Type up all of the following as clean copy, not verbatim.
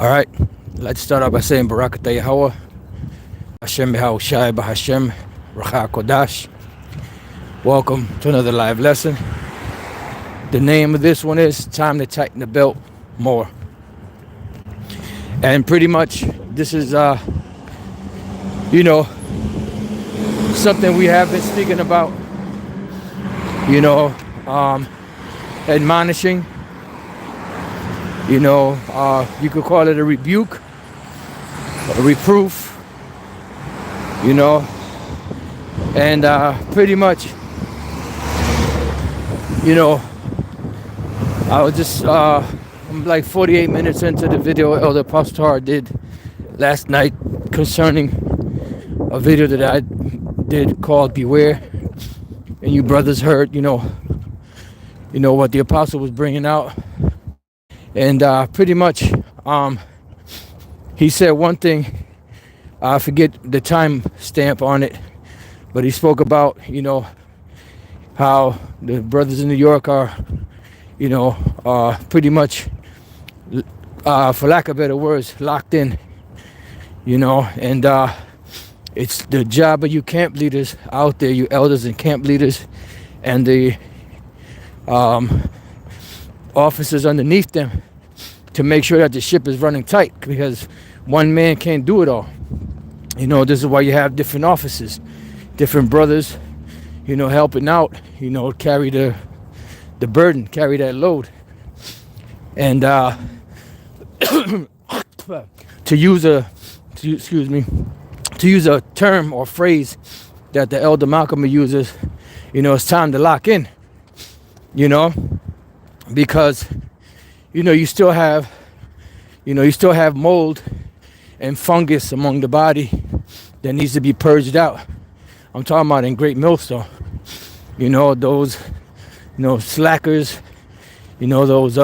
All right, let's start off by saying Barakatah Yahweh, Hashem Shai Bahashem, Racha Kodash. Welcome to another live lesson. The name of this one is Time to Tighten the Belt More. And pretty much this is, something we have been speaking about, admonishing. You could call it a rebuke, a reproof, and pretty much, I was just, I'm like 48 minutes into the video Elder Pastor did last night concerning a video that I did called Beware, and you brothers heard, what the apostle was bringing out. And pretty much, he said one thing, I forget the time stamp on it, but he spoke about, how the brothers in New York are, pretty much, for lack of better words, locked in, and it's the job of you camp leaders out there, you elders and camp leaders, and the officers underneath them, to make sure that the ship is running tight, because one man can't do it all. This is why you have different officers, different brothers, helping out, carry the burden, carry that load. And to use a term or phrase that the elder Malcolm uses, it's time to lock in, because you still have mold and fungus among the body that needs to be purged out. I'm talking about in Great Millstone. Those, slackers, those,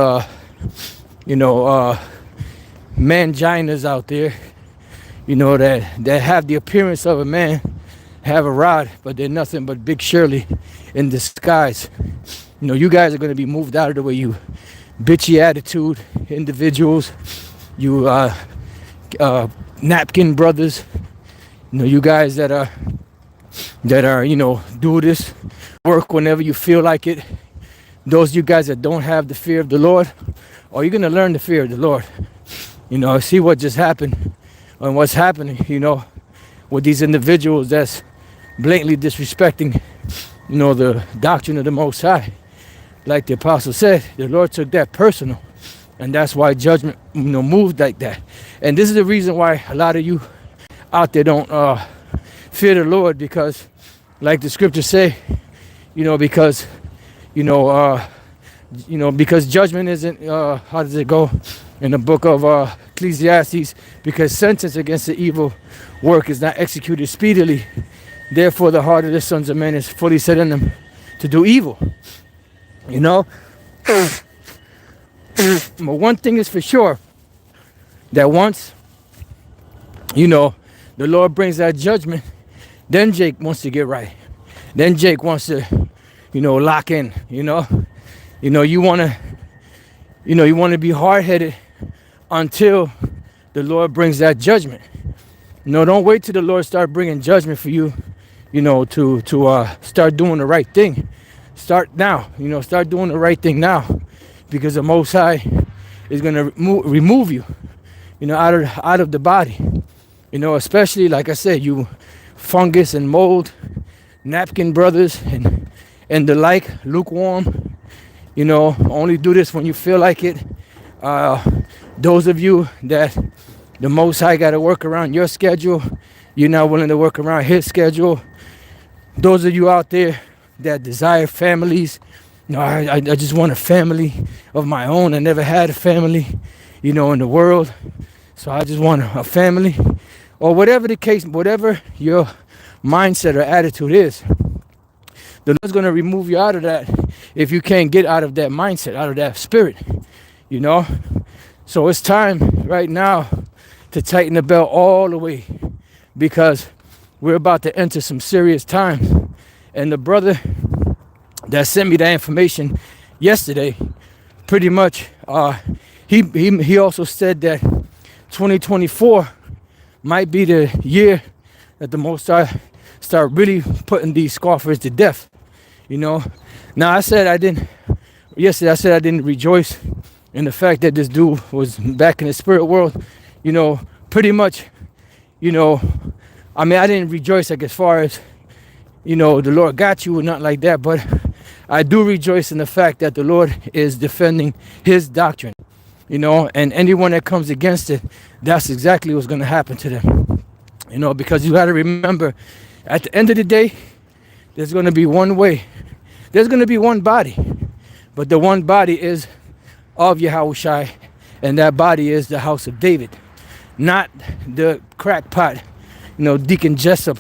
manginas out there, that have the appearance of a man, have a rod, but they're nothing but Big Shirley in disguise. You guys are going to be moved out of the way, you bitchy attitude individuals, you napkin brothers, you guys that are do this work whenever you feel like it. Those you guys that don't have the fear of the Lord, or you're gonna learn the fear of the Lord. See what just happened and what's happening, with these individuals that's blatantly disrespecting, the doctrine of the Most High. Like the apostle said, the Lord took that personal, and that's why judgment, moved like that. And this is the reason why a lot of you out there don't fear the Lord, because, like the scriptures say, because judgment isn't. How does it go in the book of Ecclesiastes? Because sentence against the evil work is not executed speedily. Therefore, the heart of the sons of men is fully set in them to do evil. But one thing is for sure, that once, the Lord brings that judgment, then Jake wants to get right. Then Jake wants to, lock in, you want to be hard-headed until the Lord brings that judgment. Don't wait till the Lord start bringing judgment for you, to start doing the right thing. Start now, start doing the right thing now, because the Most High is going to remove you, out of the body, especially, like I said, you fungus and mold, napkin brothers and the like, lukewarm, only do this when you feel like it. Those of you that the Most High got to work around your schedule, you're not willing to work around His schedule. Those of you out there that desire families, I just want a family of my own. I never had a family, in the world, so I just want a family, or whatever the case, whatever your mindset or attitude is, the Lord's going to remove you out of that if you can't get out of that mindset, out of that spirit, So it's time right now to tighten the belt all the way, because we're about to enter some serious times. And the brother that sent me that information yesterday, pretty much, he also said that 2024 might be the year that the Most High start really putting these scoffers to death. You know, now yesterday I said I didn't rejoice in the fact that this dude was back in the spirit world. You know, pretty much, you know, I mean, I didn't rejoice like as far as, you know, the Lord got you or not like that, but I do rejoice in the fact that the Lord is defending his doctrine, you know, and anyone that comes against it, that's exactly what's going to happen to them, you know, because you got to remember, at the end of the day, there's going to be one way. There's going to be one body, but the one body is of Yahushua, and that body is the house of David, not the crackpot, you know, Deacon Jessup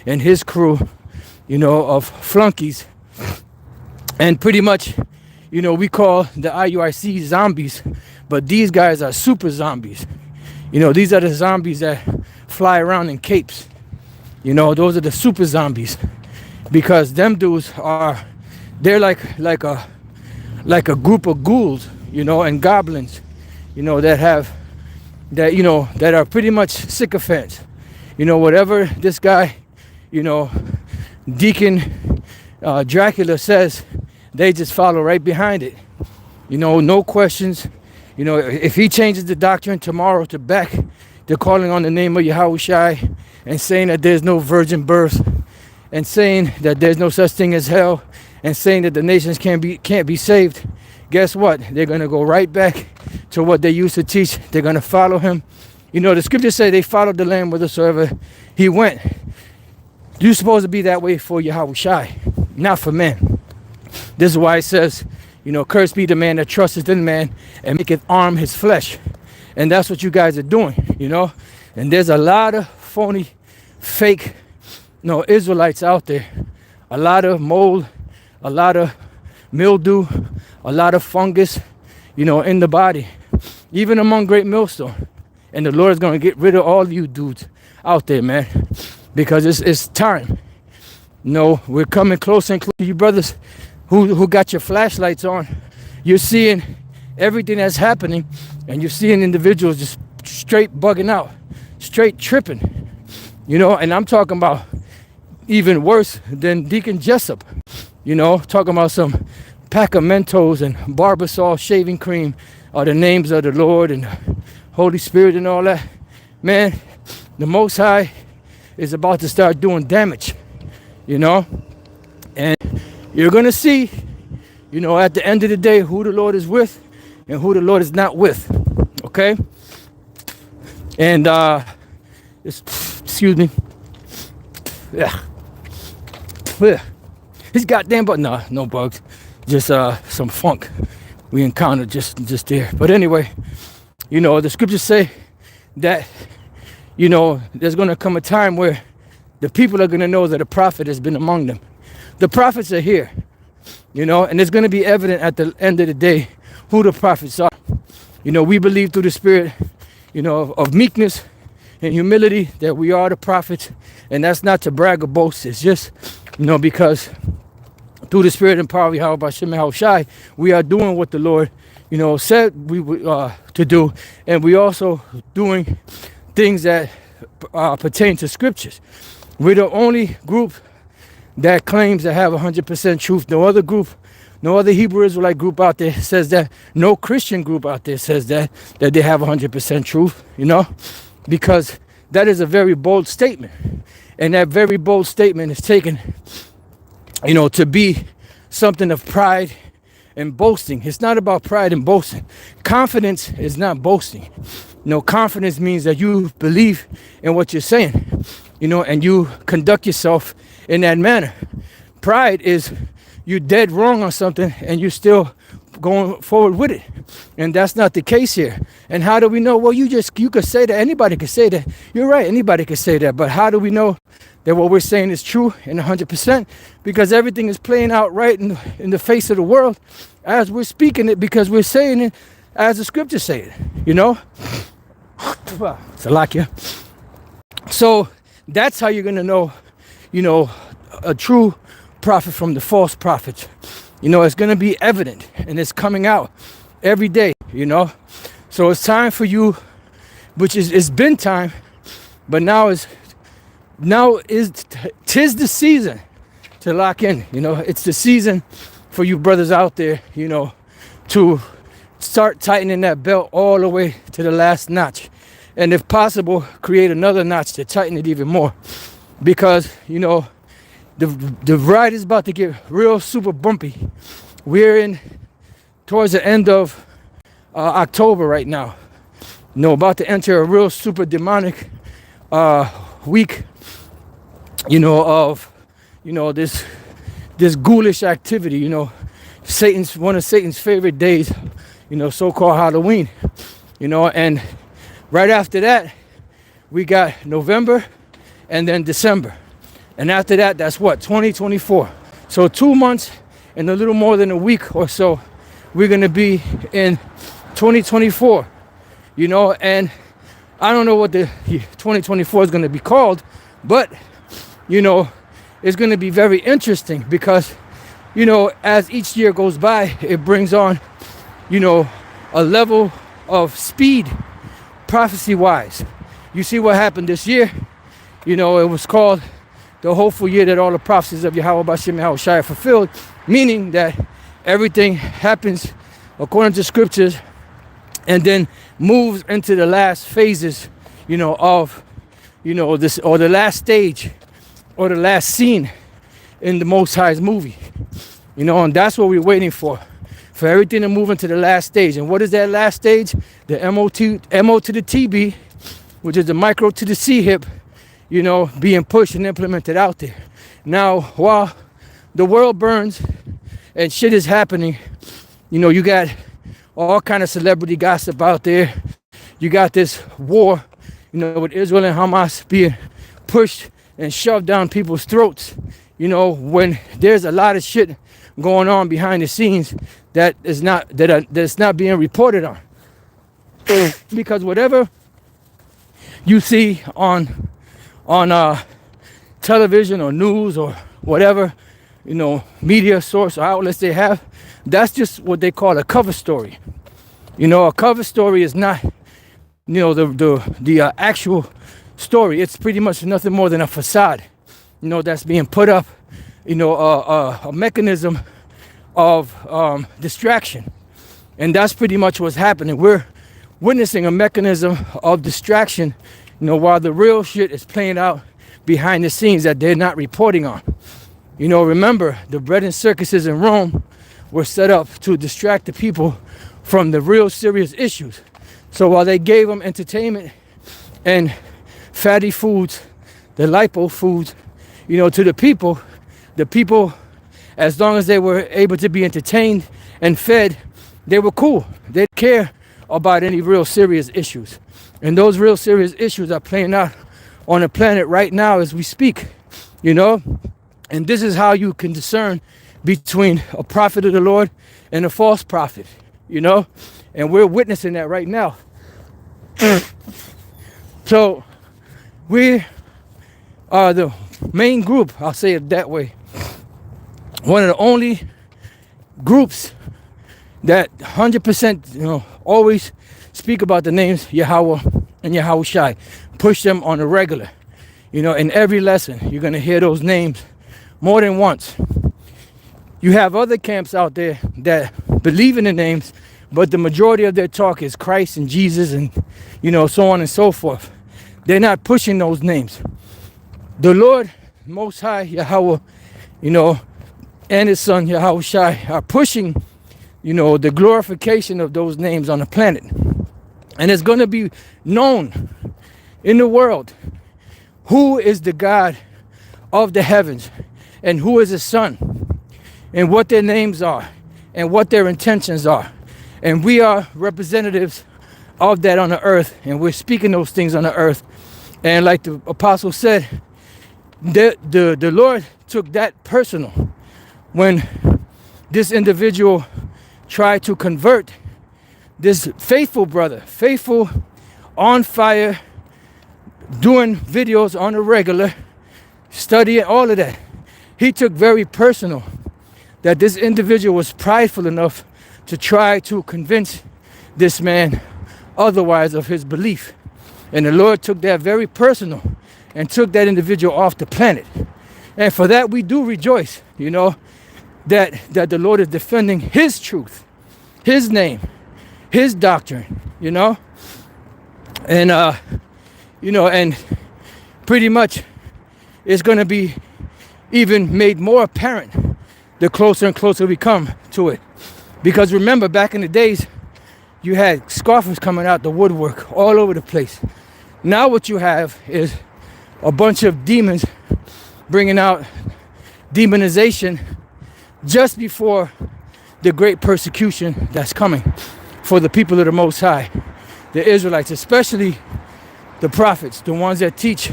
and his crew, you know, of flunkies. And pretty much, you know, we call the IUIC zombies, but these guys are super zombies. You know, these are the zombies that fly around in capes. You know, those are the super zombies, because them dudes they're like a group of ghouls, you know, and goblins, you know, that are pretty much sycophants. You know, whatever this guy, you know, Deacon Dracula says, they just follow right behind it. You know, no questions. You know, if he changes the doctrine tomorrow to back to calling on the name of Yahushua and saying that there's no virgin birth, and saying that there's no such thing as hell, and saying that the nations can't be saved, guess what? They're going to go right back to what they used to teach. They're going to follow him. You know, the scriptures say they followed the Lamb whithersoever he went. You're supposed to be that way for Yahushua, not for men. This is why it says, you know, cursed be the man that trusteth in man and maketh arm his flesh. And that's what you guys are doing, you know. And there's a lot of phony, fake, you know, Israelites out there. A lot of mold, a lot of mildew, a lot of fungus, you know, in the body. Even among Great Millstone. And the Lord is going to get rid of all of you dudes out there, man. Because it's time. You know, we're coming closer and closer. You brothers who got your flashlights on, you're seeing everything that's happening, and you're seeing individuals just straight bugging out, straight tripping. You know, and I'm talking about even worse than Deacon Jessup. You know, talking about some pack of Mentos and Barbasol shaving cream are the names of the Lord and Holy Spirit and all that. Man, the Most High is about to start doing damage, you know. And you're going to see, you know, at the end of the day, who the Lord is with and who the Lord is not with, okay? And, excuse me. Yeah. These goddamn bugs. Nah, no bugs. Just some funk we encountered just there. But anyway, you know, the scriptures say that, you know, there's going to come a time where the people are going to know that a prophet has been among them. The prophets are here, you know, and it's going to be evident at the end of the day who the prophets are. You know, we believe through the spirit, you know, of meekness and humility that we are the prophets. And that's not to brag or boast. It's just, you know, because through the spirit and power of Yahweh Shem Shai, we are doing what the Lord, you know, said we would to do. And we also doing things that pertain to scriptures. We're the only group that claims to have 100% truth. No other group, no other Hebrew Israelite group out there says that. No Christian group out there says that they have 100% truth, you know, because that is a very bold statement. And that very bold statement is taken, you know, to be something of pride and boasting. It's not about pride and boasting. Confidence is not boasting. You know, confidence means that you believe in what you're saying, you know, and you conduct yourself in that manner. Pride is you're dead wrong on something and you're still going forward with it. And that's not the case here. And how do we know? Well, you could say that. Anybody could say that. You're right. Anybody could say that. But how do we know that what we're saying is true and 100%? Because everything is playing out right in the face of the world as we're speaking it, because we're saying it as the scriptures say it, you know? Salakia. So that's how you're going to know, you know, a true prophet from the false prophets. You know, it's going to be evident and it's coming out every day, you know. So it's time for you which is it's been time, but tis the season to lock in. It's the season for you brothers out there, to start tightening that belt all the way to the last notch, and if possible, create another notch to tighten it even more, because the ride is about to get real super bumpy. We're in towards the end of October right now. About to enter a real super demonic week. Of this ghoulish activity. One of Satan's favorite days. So-called Halloween. And right after that, we got November, and then December. And after that, that's what, 2024. So 2 months and a little more than a week or so, we're going to be in 2024, and I don't know what the 2024 is going to be called, but, it's going to be very interesting because, as each year goes by, it brings on, a level of speed prophecy-wise. You see what happened this year? It was called the hopeful year that all the prophecies of Yahweh Bashim Yahushua fulfilled, meaning that everything happens according to scriptures and then moves into the last phases, of, this, or the last stage or the last scene in the Most High's movie, and that's what we're waiting for everything to move into the last stage. And what is that last stage? The MO to the TB, which is the micro to the C hip, being pushed and implemented out there. Now, while the world burns and shit is happening, you got all kind of celebrity gossip out there. You got this war, with Israel and Hamas being pushed and shoved down people's throats, when there's a lot of shit going on behind the scenes that's not being reported on. Because whatever you see on television or news or whatever, media source or outlets they have, that's just what they call a cover story. A cover story is not, the actual story. It's pretty much nothing more than a facade, that's being put up, a mechanism of distraction. And that's pretty much what's happening. We're witnessing a mechanism of distraction, while the real shit is playing out behind the scenes that they're not reporting on. Remember, the bread and circuses in Rome were set up to distract the people from the real serious issues. So while they gave them entertainment and fatty foods, the lipo foods, to the people, as long as they were able to be entertained and fed, they were cool. They didn't care about any real serious issues. And those real serious issues are playing out on the planet right now as we speak, And this is how you can discern between a prophet of the Lord and a false prophet, And we're witnessing that right now. So we are the main group, I'll say it that way. One of the only groups that 100%, always speak about the names Yahweh and Yahushai. Push them on a regular. In every lesson, you're going to hear those names more than once. You have other camps out there that believe in the names, but the majority of their talk is Christ and Jesus and, so on and so forth. They're not pushing those names. The Lord, Most High, Yahweh, and His Son, Yahushai, are pushing, the glorification of those names on the planet. And it's going to be known in the world who is the God of the heavens and who is His Son and what their names are and what their intentions are. And we are representatives of that on the earth, and we're speaking those things on the earth. And like the apostle said, the Lord took that personal when this individual tried to convert this faithful brother, faithful, on fire, doing videos on a regular, studying all of that. He took very personal that this individual was prideful enough to try to convince this man otherwise of his belief. And the Lord took that very personal and took that individual off the planet. And for that, we do rejoice, that the Lord is defending his truth, his name, his doctrine, And, and pretty much it's going to be even made more apparent the closer and closer we come to it. Because remember, back in the days, you had scoffers coming out the woodwork all over the place. Now what you have is a bunch of demons bringing out demonization just before the great persecution that's coming for the people of the Most High, the Israelites, especially the prophets, the ones that teach,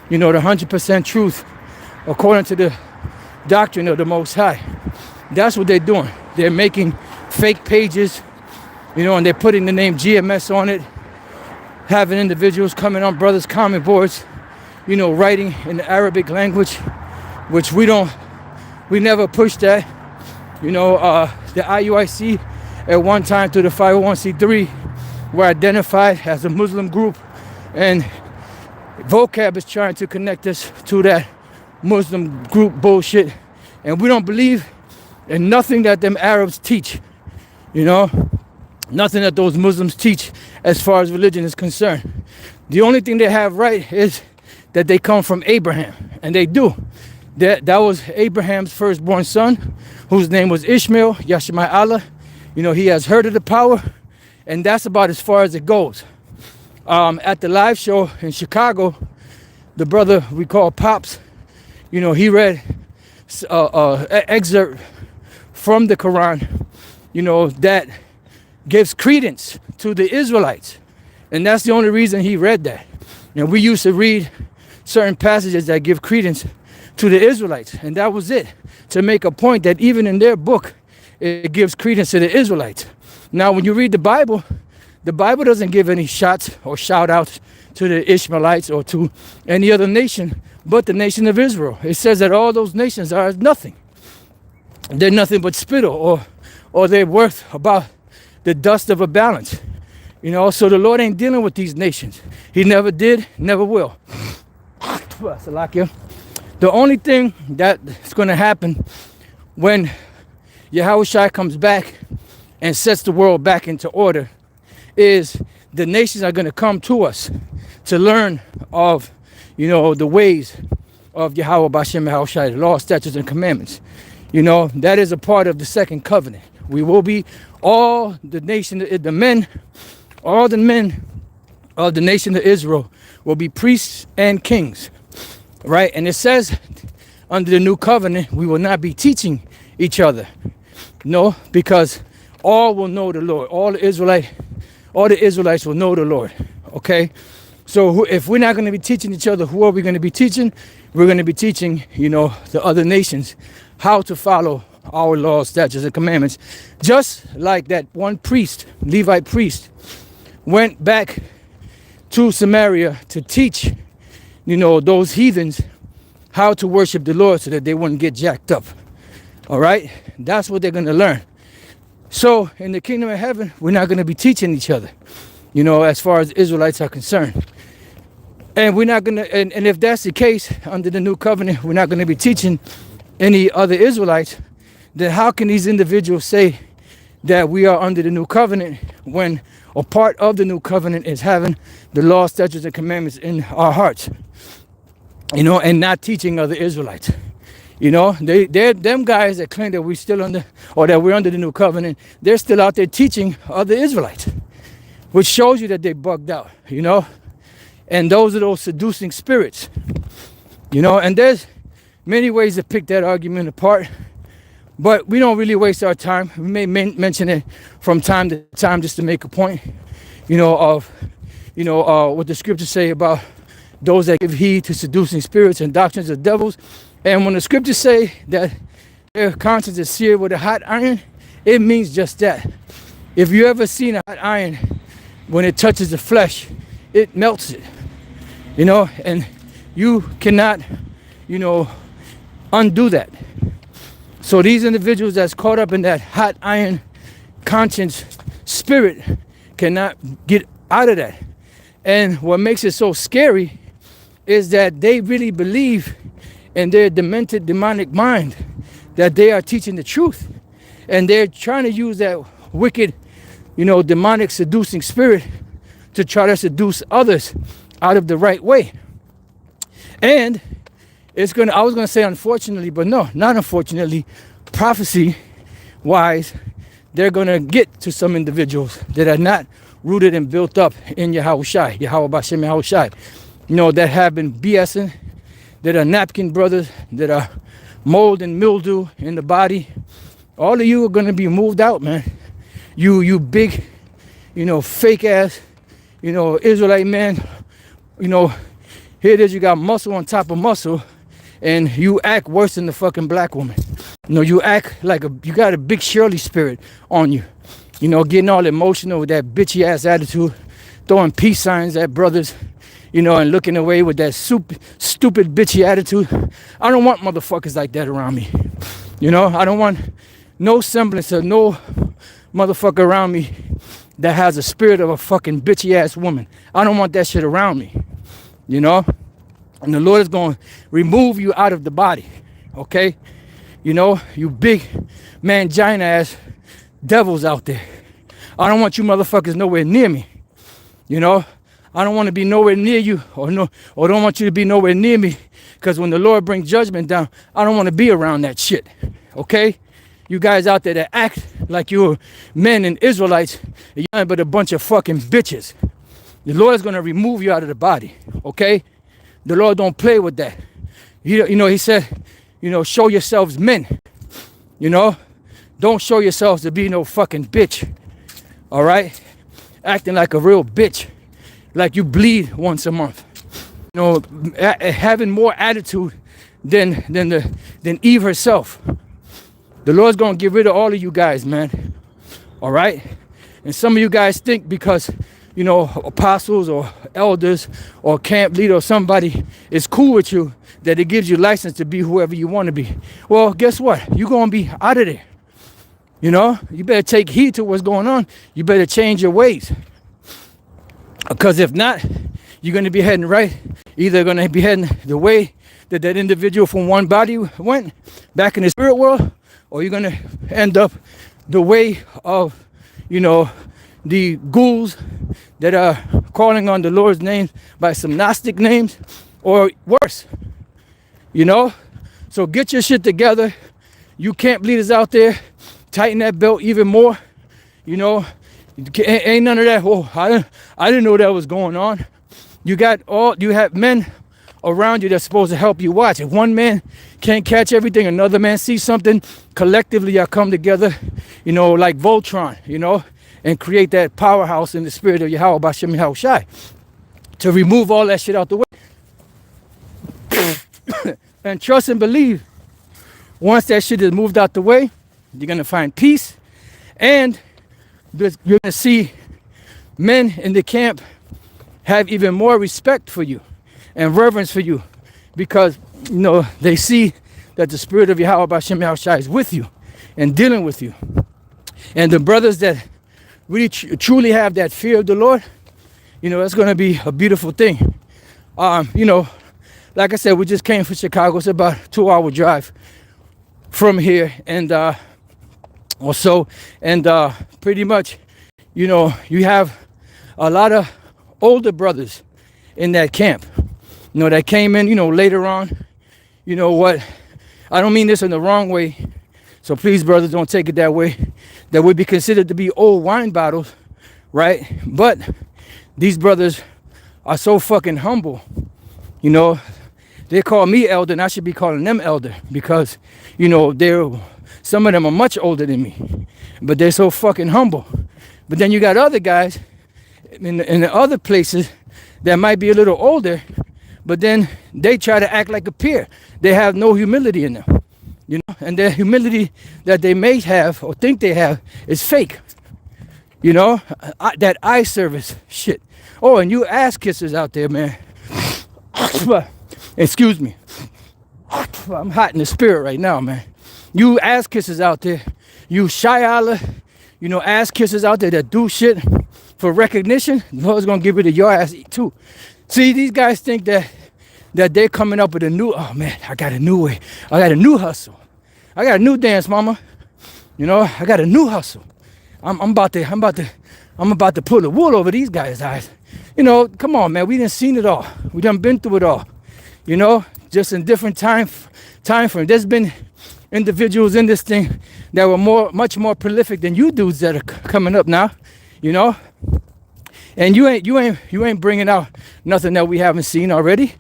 the 100% truth according to the doctrine of the Most High. That's what they're doing. They're making fake pages, and they're putting the name GMS on it, having individuals coming on brothers' comment boards, writing in the Arabic language, which we never pushed that. The IUIC at one time through the 501c3 were identified as a Muslim group, and vocab is trying to connect us to that Muslim group bullshit, and we don't believe in nothing that them Arabs teach, nothing that those Muslims teach as far as religion is concerned. The only thing they have right is that they come from Abraham, and they do. That was Abraham's firstborn son, whose name was Ishmael, Yashmai Allah. He has heard of the power, and that's about as far as it goes. At the live show in Chicago, the brother we call Pops, he read an excerpt from the Quran, that gives credence to the Israelites. And that's the only reason he read that. And we used to read certain passages that give credence to the Israelites. And that was it, to make a point that even in their book, it gives credence to the Israelites. Now, when you read the Bible doesn't give any shots or shout outs to the Ishmaelites or to any other nation but the nation of Israel. It says that all those nations are nothing. They're nothing but spittle, or they're worth about the dust of a balance. So the Lord ain't dealing with these nations. He never did, never will. The only thing that's going to happen when Yahushua comes back and sets the world back into order is the nations are going to come to us to learn of, the ways of Yahweh Bashem Yahushua, the law, statutes, and commandments. That is a part of the second covenant. We will be all the nation, all the men of the nation of Israel will be priests and kings, right? And it says under the new covenant, we will not be teaching each other. No, because all will know the Lord. All the Israelites will know the Lord. Okay? So if we're not going to be teaching each other, who are we going to be teaching? We're going to be teaching, the other nations how to follow our laws, statutes, and commandments. Just like that one priest, Levite priest, went back to Samaria to teach, those heathens how to worship the Lord so that they wouldn't get jacked up. All right? That's what they're going to learn. So in the kingdom of heaven, we're not going to be teaching each other, as far as Israelites are concerned. And we're not going to, and if that's the case, under the new covenant, we're not going to be teaching any other Israelites, then how can these individuals say that we are under the new covenant when a part of the new covenant is having the law, statutes, and commandments in our hearts, and not teaching other Israelites? They're them guys that claim that we're still under, or that we're under the new covenant. They're still out there teaching other Israelites, which shows you that they bugged out, and those are those seducing spirits, and there's many ways to pick that argument apart, but we don't really waste our time. We may mention it from time to time just to make a point, of what the scriptures say about those that give heed to seducing spirits and doctrines of devils. And when the scriptures say that their conscience is seared with a hot iron, it means just that. If you ever seen a hot iron, when it touches the flesh, it melts it, and you cannot, undo that. So these individuals that's caught up in that hot iron conscience spirit cannot get out of that. And what makes it so scary is that they really believe in their demented demonic mind that they are teaching the truth. And they're trying to use that wicked, demonic seducing spirit to try to seduce others out of the right way. And I was gonna say unfortunately, but no, not unfortunately, prophecy wise, they're gonna get to some individuals that are not rooted and built up in Yahushai, Yahweh Bashem Yahushai, that have been BSing, that are napkin brothers, that are mold and mildew in the body. All of you are gonna be moved out, man. You big, fake ass, Israelite man, here it is, you got muscle on top of muscle, and you act worse than the fucking black woman. You act like you got a big Shirley spirit on you. Getting all emotional with that bitchy ass attitude, throwing peace signs at brothers, and looking away with that stupid bitchy attitude. I don't want motherfuckers like that around me. I don't want no semblance of no motherfucker around me that has a spirit of a fucking bitchy ass woman. I don't want that shit around me. And the Lord is going to remove you out of the body. Okay? You big mangina ass devils out there. I don't want you motherfuckers nowhere near me. I don't want to be nowhere near you, or don't want you to be nowhere near me, because when the Lord brings judgment down, I don't want to be around that shit. Okay? You guys out there that act like you're men and Israelites, you're nothing but a bunch of fucking bitches. The Lord is going to remove you out of the body. Okay? The Lord don't play with that. He said, show yourselves men. Don't show yourselves to be no fucking bitch. All right? Acting like a real bitch. Like you bleed once a month. Having more attitude than Eve herself. The Lord's going to get rid of all of you guys, man. All right? And some of you guys think because, apostles or elders or camp leader or somebody is cool with you, that it gives you license to be whoever you want to be. Well, guess what? You're going to be out of there. You better take heed to what's going on. You better change your ways. Because if not, you're going to be heading right. Either going to be heading the way that individual from one body went back in the spirit world, or you're going to end up the way of, the ghouls that are calling on the Lord's name by some Gnostic names, or worse. So get your shit together. You camp leaders out there, tighten that belt even more. Ain't none of that. Oh, I didn't know that was going on. You have men around you that's supposed to help you watch. If one man can't catch everything, another man sees something, collectively y'all come together, like Voltron, and create that powerhouse in the spirit of Yahweh Bashem Yahushai to remove all that shit out the way. And trust and believe, once that shit is moved out the way, you're going to find peace, and you're going to see men in the camp have even more respect for you and reverence for you, because they see that the spirit of Yahweh Bashem Yahushai is with you and dealing with you. And the brothers that really truly have that fear of the Lord, that's going to be a beautiful thing. Like I said, we just came from Chicago. It's about a 2-hour drive from here, and pretty much, you have a lot of older brothers in that camp, that came in, later on. I don't mean this in the wrong way, so please, brothers, don't take it that way, that would be considered to be old wine bottles, right? But these brothers are so fucking humble. They call me elder, and I should be calling them elder, because some of them are much older than me, but they're so fucking humble. But then you got other guys in the other places that might be a little older, but then they try to act like a peer. They have no humility in them, and their humility that they may have or think they have is fake. That eye service shit. Oh, and you ass kissers out there, man. Excuse me. I'm hot in the spirit right now, man. You ass kissers out there. You shy Allah, ass kissers out there that do shit for recognition, the Lord's gonna give it to your ass too. See, these guys think that they're coming up with a new, oh man, I got a new way. I got a new hustle. I got a new dance, mama. I got a new hustle. I'm about to pull the wool over these guys' eyes. Come on, man. We done seen it all. We done been through it all. Just in different time frame. There's been individuals in this thing that were much more prolific than you dudes that are coming up now. And you ain't bringing out nothing that we haven't seen already.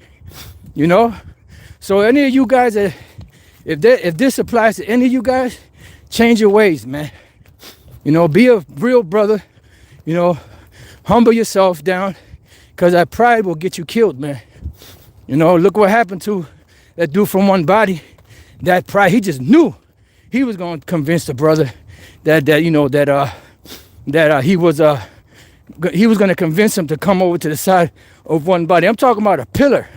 So any of you guys, if this applies to any of you guys, change your ways, man. Be a real brother. Humble yourself down, because that pride will get you killed, man. Look what happened to that dude from One Body. That pride, he just knew he was going to convince the brother that he was going to convince him to come over to the side of One Body. I'm talking about a pillar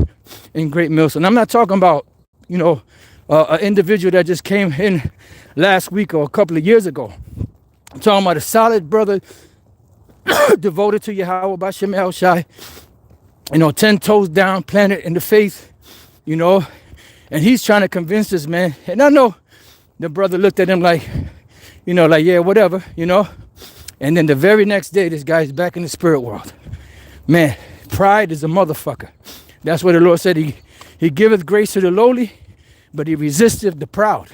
in Great Millstone. I'm not talking about an individual that just came in last week or a couple of years ago. I'm talking about a solid brother devoted to Yahweh Bashem El Shai, 10 toes down, planted in the faith, and he's trying to convince this man. And I know the brother looked at him like, yeah, whatever, And then the very next day, this guy's back in the spirit world. Man, pride is a motherfucker. That's what the Lord said. He giveth grace to the lowly, but he resisteth the proud,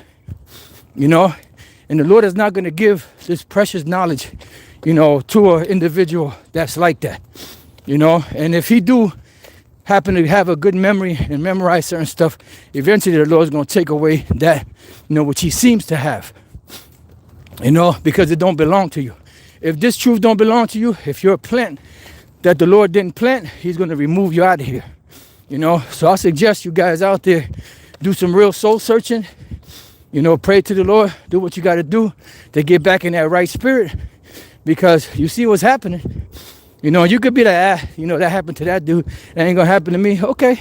And the Lord is not going to give this precious knowledge, to an individual that's like that, And if he do happen to have a good memory and memorize certain stuff, eventually the Lord's going to take away that, which he seems to have, because it don't belong to you. If this truth don't belong to you, if you're a plant that the Lord didn't plant, he's going to remove you out of here, So I suggest you guys out there do some real soul searching, pray to the Lord, do what you got to do to get back in that right spirit. Because you see what's happening. You could be that happened to that dude. That ain't going to happen to me. Okay.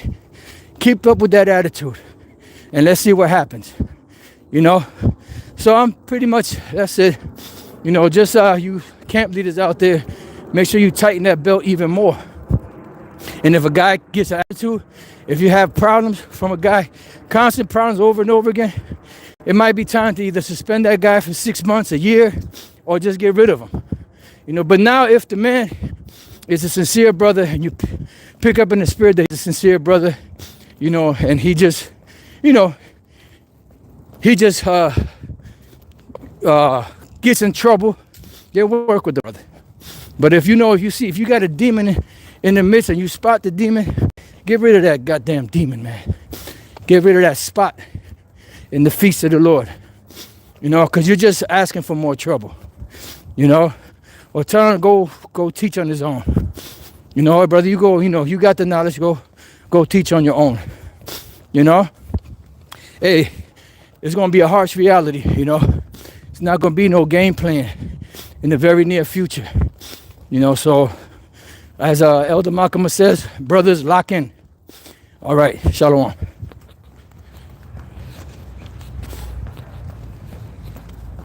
Keep up with that attitude. And let's see what happens. So I'm pretty much, that's it. Just you camp leaders out there, make sure you tighten that belt even more. And if a guy gets an attitude, if you have problems from a guy, constant problems over and over again, it might be time to either suspend that guy for 6 months, a year, or just get rid of him. But now if the man is a sincere brother and you pick up in the spirit that he's a sincere brother, and he just gets in trouble, they work with the brother. But if you got a demon in the midst and you spot the demon, get rid of that goddamn demon, man. Get rid of that spot in the feast of the Lord, because you're just asking for more trouble, or tell him to go teach on his own. Brother, you go, you got the knowledge, go teach on your own. Hey, it's going to be a harsh reality, It's not going to be no game plan in the very near future. So as Elder Malcolm says, brothers, lock in. All right, shalom.